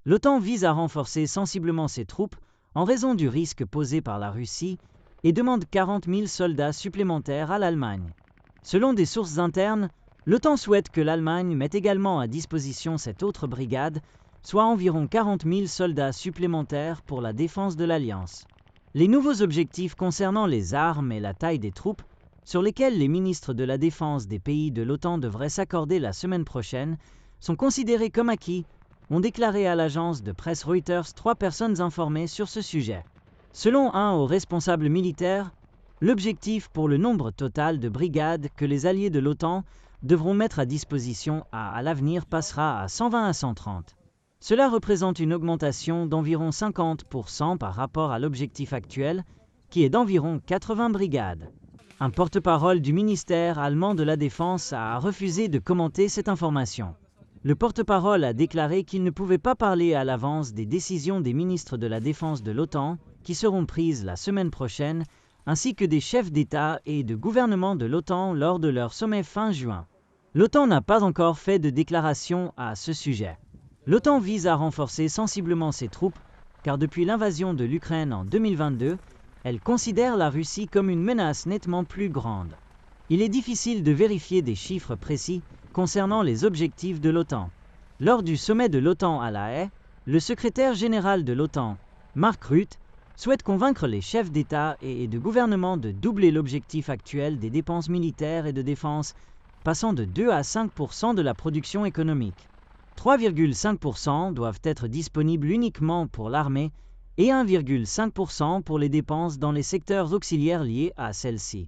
L'OTAN vise à renforcer sensiblement ses troupes en raison du risque posé par la Russie et demande 40 000 soldats supplémentaires à l'Allemagne. Selon des sources internes, l'OTAN souhaite que l'Allemagne mette également à disposition cette autre brigade, soit environ 40 000 soldats supplémentaires pour la défense de l'Alliance. Les nouveaux objectifs concernant les armes et la taille des troupes, sur lesquels les ministres de la Défense des pays de l'OTAN devraient s'accorder la semaine prochaine, sont considérés comme acquis, ont déclaré à l'agence de presse Reuters 3 personnes informées sur ce sujet. Selon un haut responsable militaire, l'objectif pour le nombre total de brigades que les alliés de l'OTAN devront mettre à disposition à l'avenir passera à 120 à 130. Cela représente une augmentation d'environ 50% par rapport à l'objectif actuel, qui est d'environ 80 brigades. Un porte-parole du ministère allemand de la Défense a refusé de commenter cette information. Le porte-parole a déclaré qu'il ne pouvait pas parler à l'avance des décisions des ministres de la Défense de l'OTAN qui seront prises la semaine prochaine, ainsi que des chefs d'État et de gouvernement de l'OTAN lors de leur sommet fin juin. L'OTAN n'a pas encore fait de déclaration à ce sujet. L'OTAN vise à renforcer sensiblement ses troupes, car depuis l'invasion de l'Ukraine en 2022, elle considère la Russie comme une menace nettement plus grande. Il est difficile de vérifier des chiffres précis concernant les objectifs de l'OTAN. Lors du sommet de l'OTAN à La Haye, le secrétaire général de l'OTAN, Mark Rutte, souhaite convaincre les chefs d'État et de gouvernement de doubler l'objectif actuel des dépenses militaires et de défense, passant de 2 à 5% de la production économique. 3,5% doivent être disponibles uniquement pour l'armée et 1,5% pour les dépenses dans les secteurs auxiliaires liés à celle-ci.